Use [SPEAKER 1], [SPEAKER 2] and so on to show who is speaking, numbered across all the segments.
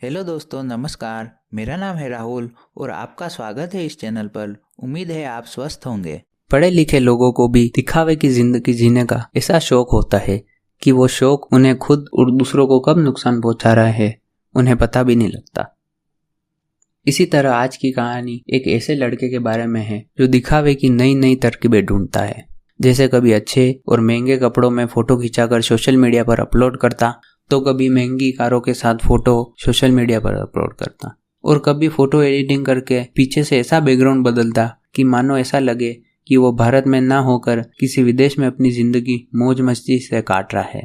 [SPEAKER 1] Hello दोस्तों, नमस्कार। मेरा नाम है राहुल और आपका स्वागत है इस चैनल पर। उम्मीद है आप स्वस्थ होंगे।
[SPEAKER 2] पढ़े लिखे लोगों को भी दिखावे की जिंदगी जीने का ऐसा शौक होता है कि वो शौक उन्हें खुद और दूसरों को कब नुकसान पहुंचा रहा है उन्हें पता भी नहीं लगता। इसी तरह आज की कहानी एक ऐसे लड़के के बारे में है जो दिखावे की नई नई तरकीबें ढूंढता है। जैसे कभी अच्छे और महंगे कपड़ों में फोटो खिंचाकर सोशल मीडिया पर अपलोड करता, तो कभी महंगी कारों के साथ फोटो सोशल मीडिया पर अपलोड करता, और कभी फोटो एडिटिंग करके पीछे से ऐसा बैकग्राउंड बदलता कि मानो ऐसा लगे कि वो भारत में ना होकर किसी विदेश में अपनी जिंदगी मौज मस्ती से काट रहा है।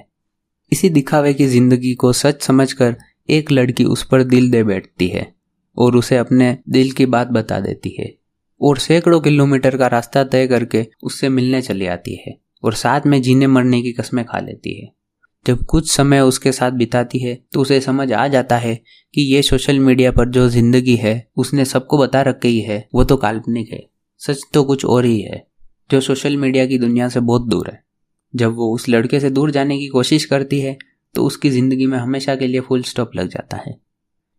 [SPEAKER 2] इसी दिखावे की जिंदगी को सच समझकर एक लड़की उस पर दिल दे बैठती है और उसे अपने दिल की बात बता देती है, और सैकड़ों किलोमीटर का रास्ता तय करके उससे मिलने चली आती है और साथ में जीने मरने की कस्में खा लेती है। जब कुछ समय उसके साथ बिताती है तो उसे समझ आ जाता है कि ये सोशल मीडिया पर जो जिंदगी है उसने सबको बता रखी है वो तो काल्पनिक है। सच तो कुछ और ही है जो सोशल मीडिया की दुनिया से बहुत दूर है। जब वो उस लड़के से दूर जाने की कोशिश करती है तो उसकी ज़िंदगी में हमेशा के लिए फुल स्टॉप लग जाता है।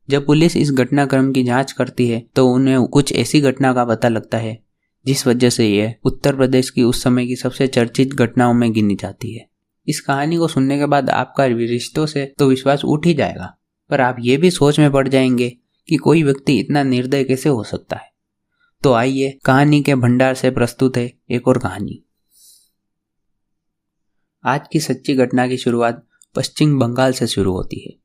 [SPEAKER 2] जब पुलिस इस घटनाक्रम की जांच करती है तो उन्हें कुछ ऐसी घटना का पता लगता है जिस वजह से यह उत्तर प्रदेश की उस समय की सबसे चर्चित घटनाओं में गिनी जाती है। इस कहानी को सुनने के बाद आपका रिश्तों से तो विश्वास उठ ही जाएगा, पर आप ये भी सोच में पड़ जाएंगे कि कोई व्यक्ति इतना निर्दय कैसे हो सकता है। तो आइए कहानी के भंडार से प्रस्तुत है एक और कहानी। आज की सच्ची घटना की शुरुआत पश्चिम बंगाल से शुरू होती है।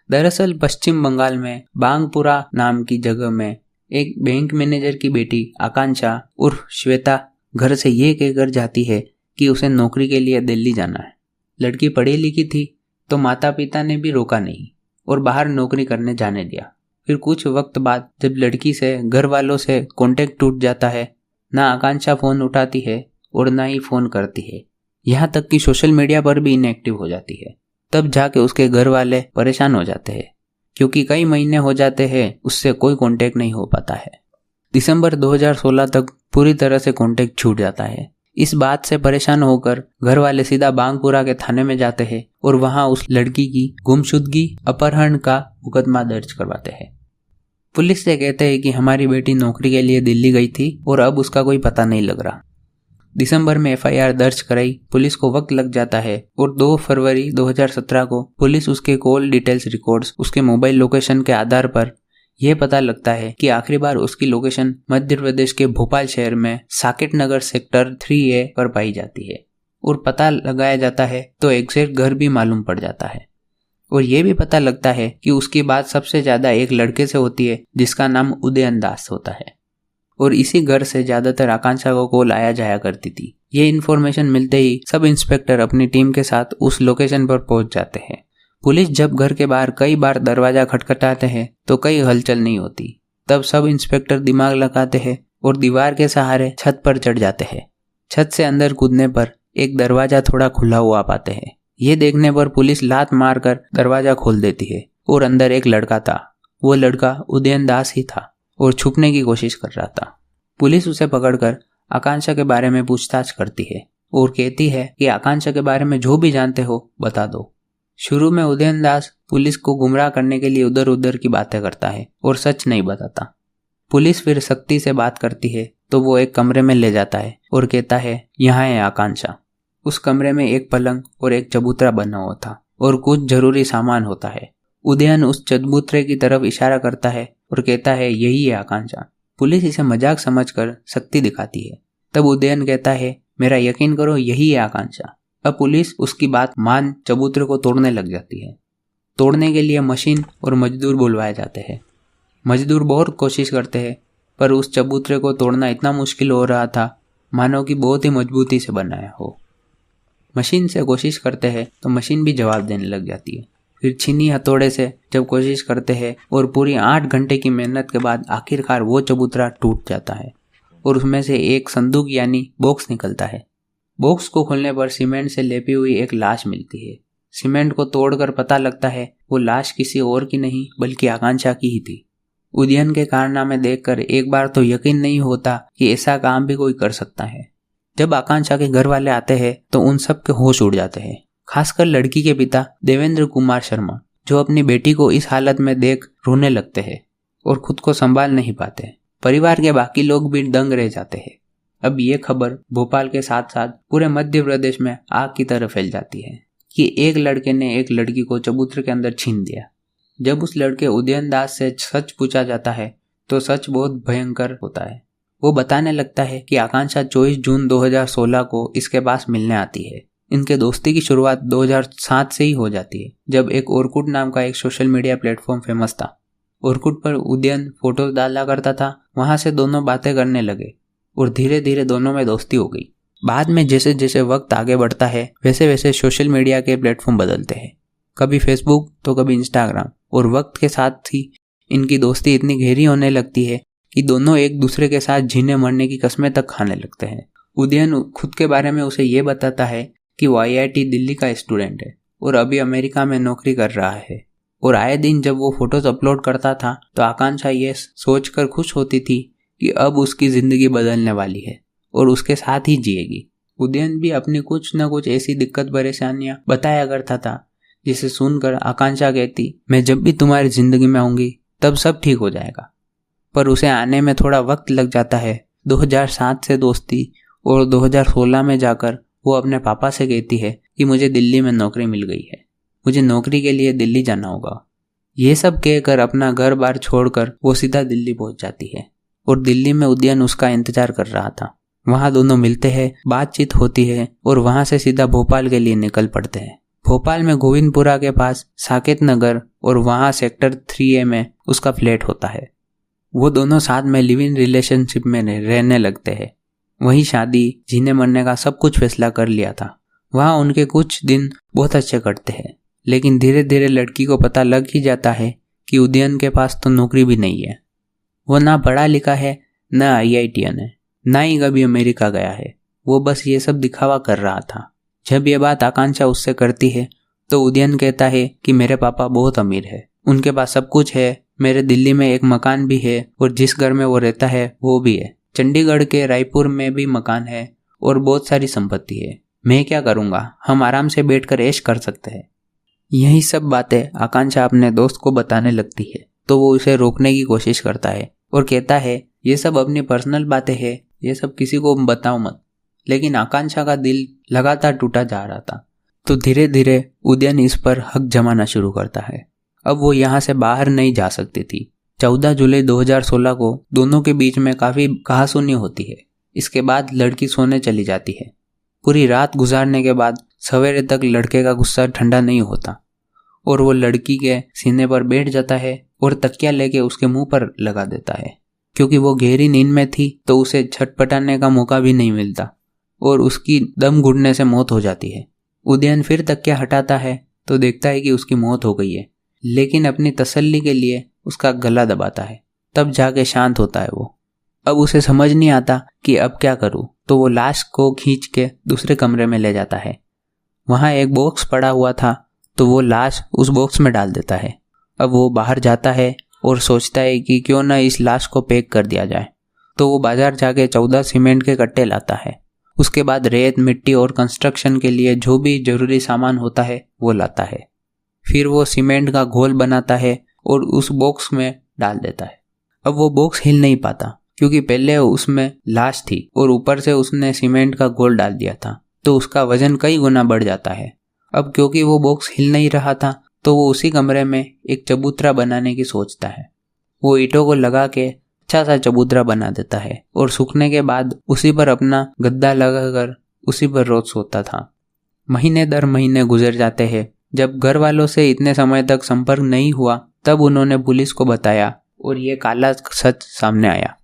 [SPEAKER 2] दरअसल पश्चिम बंगाल में बांगपुरा नाम की जगह में एक बैंक मैनेजर की बेटी आकांक्षा उर्फ श्वेता घर से ये कहकर जाती है कि उसे नौकरी के लिए दिल्ली जाना है। लड़की पढ़ी लिखी थी तो माता पिता ने भी रोका नहीं और बाहर नौकरी करने जाने दिया। फिर कुछ वक्त बाद जब लड़की से घर वालों से कांटेक्ट टूट जाता है, ना आकांक्षा फ़ोन उठाती है और ना ही फ़ोन करती है, यहाँ तक कि सोशल मीडिया पर भी इनएक्टिव हो जाती है। तब जाके उसके घर वाले परेशान हो जाते हैं क्योंकि कई महीने हो जाते हैं उससे कोई कांटेक्ट नहीं हो पाता है। दिसंबर 2016 तक पूरी तरह से कांटेक्ट छूट जाता है। इस बात से परेशान होकर घर वाले सीधा बांगपुरा के थाने में जाते हैं और वहां उस लड़की की गुमशुदगी अपहरण का मुकदमा दर्ज करवाते हैं। पुलिस से कहते हैं कि हमारी बेटी नौकरी के लिए दिल्ली गई थी और अब उसका कोई पता नहीं लग रहा। दिसंबर में एफआईआर दर्ज कराई। पुलिस को वक्त लग जाता है और 2 फरवरी 2017 को पुलिस उसके कॉल डिटेल्स रिकॉर्ड्स, उसके मोबाइल लोकेशन के आधार पर यह पता लगता है कि आखिरी बार उसकी लोकेशन मध्य प्रदेश के भोपाल शहर में साकेत नगर सेक्टर 3A पर पाई जाती है। और पता लगाया जाता है तो एग्जैक्ट घर भी मालूम पड़ जाता है और यह भी पता लगता है कि उसकी बात सबसे ज्यादा एक लड़के से होती है जिसका नाम उदयन दास होता है, और इसी घर से ज्यादातर आकांक्षा को कॉल आया जाया करती थी। ये इन्फॉर्मेशन मिलते ही सब इंस्पेक्टर अपनी टीम के साथ उस लोकेशन पर पहुंच जाते हैं। पुलिस जब घर के बाहर कई बार दरवाजा खटखटाते हैं तो कई हलचल नहीं होती। तब सब इंस्पेक्टर दिमाग लगाते हैं और दीवार के सहारे छत पर चढ़ जाते हैं। छत से अंदर कूदने पर एक दरवाजा थोड़ा खुला हुआ पाते हैं। ये देखने पर पुलिस लात मारकर दरवाजा खोल देती है और अंदर एक लड़का था। वो लड़का उदयन दास ही था और छुपने की कोशिश कर रहा था। पुलिस उसे पकड़कर आकांक्षा के बारे में पूछताछ करती है और कहती है कि आकांक्षा के बारे में जो भी जानते हो बता दो। शुरू में उदयन दास पुलिस को गुमराह करने के लिए उधर उधर की बातें करता है और सच नहीं बताता। पुलिस फिर सख्ती से बात करती है तो वो एक कमरे में ले जाता है और कहता है यहाँ है आकांक्षा। उस कमरे में एक पलंग और एक चबूतरा बना हुआ था और कुछ जरूरी सामान होता है। उदयन उस चबूतरे की तरफ इशारा करता है और कहता है यही है आकांक्षा। पुलिस इसे मजाक समझकर सख्ती दिखाती है। तब उदयन कहता है मेरा यकीन करो यही है आकांक्षा। अब पुलिस उसकी बात मान चबूतरे को तोड़ने लग जाती है। तोड़ने के लिए मशीन और मजदूर बुलवाए जाते हैं। मजदूर बहुत कोशिश करते हैं पर उस चबूतरे को तोड़ना इतना मुश्किल हो रहा था मानो कि बहुत ही मजबूती से बनाया हो। मशीन से कोशिश करते हैं तो मशीन भी जवाब देने लग जाती है। फिर छीनी हथौड़े से जब कोशिश करते हैं और पूरी 8 घंटे की मेहनत के बाद आखिरकार वो चबूतरा टूट जाता है और उसमें से एक संदूक यानी बॉक्स निकलता है। बॉक्स को खोलने पर सीमेंट से लेपी हुई एक लाश मिलती है। सीमेंट को तोड़कर पता लगता है वो लाश किसी और की नहीं बल्कि आकांक्षा की ही थी। उदयन के कारनामे देखकर एक बार तो यकीन नहीं होता कि ऐसा काम भी कोई कर सकता है। जब आकांक्षा के घर वाले आते हैं तो उन सब के होश उड़ जाते हैं, खासकर लड़की के पिता देवेंद्र कुमार शर्मा, जो अपनी बेटी को इस हालत में देख रोने लगते हैं और खुद को संभाल नहीं पाते। परिवार के बाकी लोग भी दंग रह जाते हैं। अब ये खबर भोपाल के साथ साथ पूरे मध्य प्रदेश में आग की तरह फैल जाती है कि एक लड़के ने एक लड़की को चबूतरे के अंदर छीन दिया। जब उस लड़के उदयन दास से सच पूछा जाता है तो सच बहुत भयंकर होता है। वो बताने लगता है कि आकांक्षा 24 जून 2016 को इसके पास मिलने आती है। इनके दोस्ती की शुरुआत 2007 से ही हो जाती है, जब एक ओरकुट नाम का एक सोशल मीडिया प्लेटफॉर्म फेमस था। ओरकुट पर उदयन फोटो डाला करता था। वहां से दोनों बातें करने लगे और धीरे धीरे दोनों में दोस्ती हो गई। बाद में जैसे जैसे वक्त आगे बढ़ता है वैसे वैसे सोशल मीडिया के प्लेटफॉर्म बदलते हैं, कभी फेसबुक तो कभी इंस्टाग्राम, और वक्त के साथ ही इनकी दोस्ती इतनी गहरी होने लगती है कि दोनों एक दूसरे के साथ जीने मरने की कस्में तक खाने लगते हैं। उदयन खुद के बारे में उसे ये बताता है कि वो IIT दिल्ली का स्टूडेंट है और अभी अमेरिका में नौकरी कर रहा है, और आए दिन जब वो फोटोज अपलोड करता था तो आकांक्षा ये सोचकर खुश होती थी कि अब उसकी ज़िंदगी बदलने वाली है और उसके साथ ही जिएगी। उदयन भी अपनी कुछ न कुछ ऐसी दिक्कत परेशानियां बताया करता था जिसे सुनकर आकांक्षा कहती, मैं जब भी तुम्हारी ज़िंदगी में आऊँगी तब सब ठीक हो जाएगा। पर उसे आने में थोड़ा वक्त लग जाता है। 2007 से दोस्ती और 2016 में जाकर वो अपने पापा से कहती है कि मुझे दिल्ली में नौकरी मिल गई है, मुझे नौकरी के लिए दिल्ली जाना होगा। ये सब कहकर अपना घर बार छोड़कर वो सीधा दिल्ली पहुंच जाती है और दिल्ली में उदयन उसका इंतजार कर रहा था। वहाँ दोनों मिलते हैं, बातचीत होती है और वहाँ से सीधा भोपाल के लिए निकल पड़ते हैं। भोपाल में गोविंदपुरा के पास साकेत नगर और वहाँ सेक्टर 3A में उसका फ्लैट होता है। वो दोनों साथ में लिव इन रिलेशनशिप में रहने लगते हैं। वहीं शादी, जीने मरने का सब कुछ फैसला कर लिया था। वहाँ उनके कुछ दिन बहुत अच्छे कटते हैं, लेकिन धीरे धीरे लड़की को पता लग ही जाता है कि उदयन के पास तो नौकरी भी नहीं है। वो ना पढ़ा लिखा है, ना IITian है, ना ही कभी अमेरिका गया है। वो बस ये सब दिखावा कर रहा था। जब ये बात आकांक्षा उससे करती है तो उदयन कहता है कि मेरे पापा बहुत अमीर है, उनके पास सब कुछ है, मेरे दिल्ली में एक मकान भी है और जिस घर में वो रहता है वो भी है। चंडीगढ़ के रायपुर में भी मकान है और बहुत सारी संपत्ति है। मैं क्या करूँगा, हम आराम से बैठकर ऐश कर सकते हैं। यही सब बातें आकांक्षा अपने दोस्त को बताने लगती है तो वो उसे रोकने की कोशिश करता है और कहता है ये सब अपनी पर्सनल बातें हैं, ये सब किसी को बताओ मत। लेकिन आकांक्षा का दिल लगातार टूटा जा रहा था तो धीरे धीरे उदयन इस पर हक जमाना शुरू करता है। अब वो यहाँ से बाहर नहीं जा सकती थी। 14 जुलाई 2016 को दोनों के बीच में काफ़ी कहासुनी होती है। इसके बाद लड़की सोने चली जाती है। पूरी रात गुजारने के बाद सवेरे तक लड़के का गुस्सा ठंडा नहीं होता और वो लड़की के सीने पर बैठ जाता है और तकिया लेके उसके मुंह पर लगा देता है। क्योंकि वो गहरी नींद में थी तो उसे छटपटाने का मौका भी नहीं मिलता और उसकी दम घुटने से मौत हो जाती है। उदयन फिर तकिया हटाता है तो देखता है कि उसकी मौत हो गई है, लेकिन अपनी तसल्ली के लिए उसका गला दबाता है। तब जाके शांत होता है वो। अब उसे समझ नहीं आता कि अब क्या करूँ, तो वो लाश को खींच के दूसरे कमरे में ले जाता है। वहाँ एक बॉक्स पड़ा हुआ था तो वो लाश उस बॉक्स में डाल देता है। अब वो बाहर जाता है और सोचता है कि क्यों ना इस लाश को पैक कर दिया जाए। तो वो बाजार जाके 14 सीमेंट के कट्टे लाता है। उसके बाद रेत, मिट्टी और कंस्ट्रक्शन के लिए जो भी जरूरी सामान होता है वो लाता है। फिर वो सीमेंट का घोल बनाता है और उस बॉक्स में डाल देता है। अब वो बॉक्स हिल नहीं पाता क्योंकि पहले उसमें लाश थी और ऊपर से उसने सीमेंट का घोल डाल दिया था, तो उसका वजन कई गुना बढ़ जाता है। अब क्योंकि वो बॉक्स हिल नहीं रहा था तो वो उसी कमरे में एक चबूतरा बनाने की सोचता है। वो ईंटों को लगा के अच्छा सा चबूतरा बना देता है और सूखने के बाद उसी पर अपना गद्दा लगाकर उसी पर रोज सोता था। महीने दर महीने गुजर जाते हैं। जब घर वालों से इतने समय तक संपर्क नहीं हुआ तब उन्होंने पुलिस को बताया और ये काला सच सामने आया।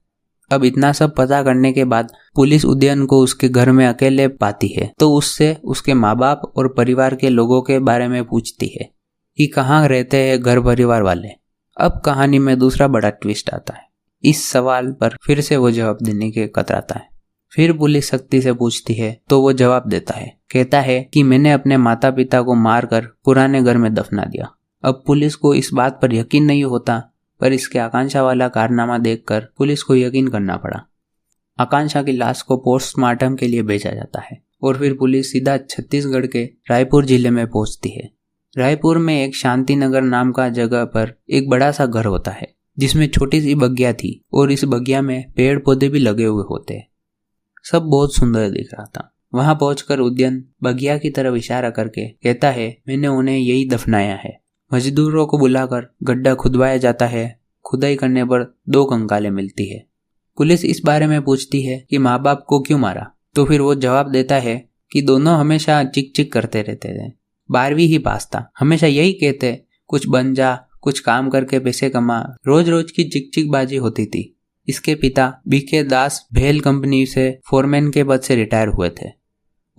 [SPEAKER 2] अब इतना सब पता करने के बाद पुलिस उदयन को उसके घर में अकेले पाती है तो उससे उसके माँ बाप और परिवार के लोगों के बारे में पूछती है कि कहाँ रहते हैं घर परिवार वाले। अब कहानी में दूसरा बड़ा ट्विस्ट आता है। इस सवाल पर फिर से वो जवाब देने के कतराता है। फिर पुलिस सख्ती से पूछती है तो वो जवाब देता है, कहता है कि मैंने अपने माता पिता को मारकर पुराने घर में दफना दिया। अब पुलिस को इस बात पर यकीन नहीं होता, पर इसके आकांक्षा वाला कारनामा देखकर पुलिस को यकीन करना पड़ा। आकांक्षा की लाश को पोस्टमार्टम के लिए भेजा जाता है और फिर पुलिस सीधा छत्तीसगढ़ के रायपुर जिले में पहुंचती है। रायपुर में एक शांति नगर नाम का जगह पर एक बड़ा सा घर होता है जिसमें छोटी सी बगिया थी और इस बगिया में पेड़ पौधे भी लगे हुए होते। सब बहुत सुंदर दिख रहा था। वहां पहुंचकर उदयन बगिया की तरफ इशारा करके कहता है, मैंने उन्हें यही दफनाया है। मजदूरों को बुलाकर गड्ढा खुदवाया जाता है। खुदाई करने पर 2 कंकालें मिलती है। पुलिस इस बारे में पूछती है कि माँ बाप को क्यों मारा, तो फिर वो जवाब देता है कि दोनों हमेशा चिक चिक करते रहते थे। 12वीं ही पास था। हमेशा यही कहते, कुछ बन जा, कुछ काम करके पैसे कमा। रोज रोज की चिक चिक बाजी होती थी। इसके पिता बीके दास भेल कंपनी से फोरमैन के पद से रिटायर हुए थे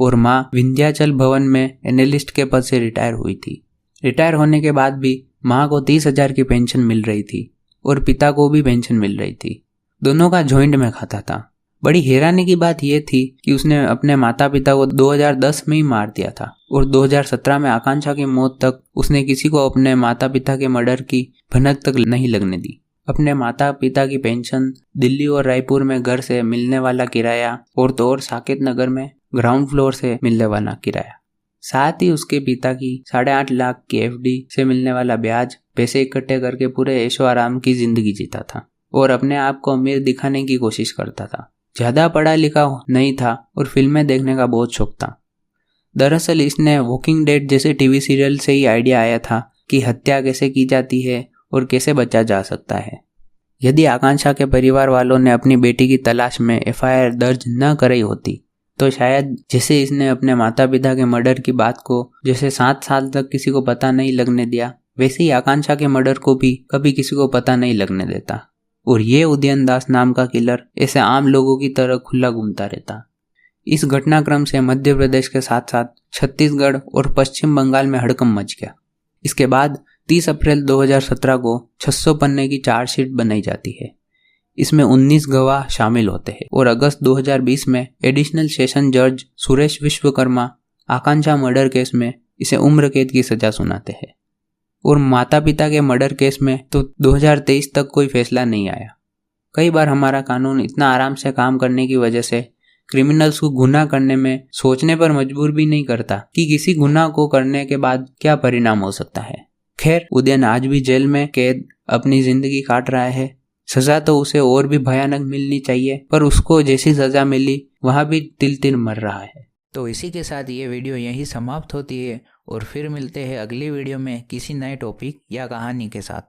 [SPEAKER 2] और माँ विंध्याचल भवन में एनालिस्ट के पद से रिटायर हुई थी। रिटायर होने के बाद भी माँ को 30,000 की पेंशन मिल रही थी और पिता को भी पेंशन मिल रही थी। दोनों का जॉइंट में खाता था। बड़ी हैरानी की बात यह थी कि उसने अपने माता पिता को 2010 में ही मार दिया था और 2017 में आकांक्षा की मौत तक उसने किसी को अपने माता पिता के मर्डर की भनक तक नहीं लगने दी। अपने माता पिता की पेंशन, दिल्ली और रायपुर में घर से मिलने वाला किराया और तो और साकेत नगर में ग्राउंड फ्लोर से मिलने वाला किराया, साथ ही उसके पिता की 8.5 लाख की एफडी से मिलने वाला ब्याज, पैसे इकट्ठे करके पूरे ऐशो आराम की जिंदगी जीता था और अपने आप को अमीर दिखाने की कोशिश करता था। ज्यादा पढ़ा लिखा नहीं था और फिल्में देखने का बहुत शौक था। दरअसल इसने वॉकिंग डेड जैसे टीवी सीरियल से ही आइडिया आया था कि हत्या कैसे की जाती है और कैसे बचा जा सकता है। यदि आकांक्षा के परिवार वालों ने अपनी बेटी की तलाश में एफआईआर दर्ज न कराई होती तो शायद जैसे इसने अपने माता पिता के मर्डर की बात को जैसे 7 साल तक किसी को पता नहीं लगने दिया, वैसे ही आकांक्षा के मर्डर को भी कभी किसी को पता नहीं लगने देता और ये उदयन दास नाम का किलर ऐसे आम लोगों की तरह खुला घूमता रहता। इस घटनाक्रम से मध्य प्रदेश के साथ साथ छत्तीसगढ़ और पश्चिम बंगाल में हड़कंप मच गया। इसके बाद 30 अप्रैल 2017 को 600 पन्ने की चार्जशीट बनाई जाती है। इसमें 19 गवाह शामिल होते हैं और अगस्त 2020 में एडिशनल सेशन जज सुरेश विश्वकर्मा आकांक्षा मर्डर केस में इसे उम्र कैद की सजा सुनाते हैं और माता पिता के मर्डर केस में तो 2023 तक कोई फैसला नहीं आया। कई बार हमारा कानून इतना आराम से काम करने की वजह से क्रिमिनल्स को गुनाह करने में सोचने पर मजबूर भी नहीं करता कि किसी गुनाह को करने के बाद क्या परिणाम हो सकता है। खैर, उदयन आज भी जेल में कैद अपनी जिंदगी काट रहा है। सजा तो उसे और भी भयानक मिलनी चाहिए, पर उसको जैसी सजा मिली वहां भी तिल तिल मर रहा है।
[SPEAKER 1] तो इसी के साथ ये वीडियो यहीं समाप्त होती है और फिर मिलते हैं अगली वीडियो में किसी नए टॉपिक या कहानी के साथ।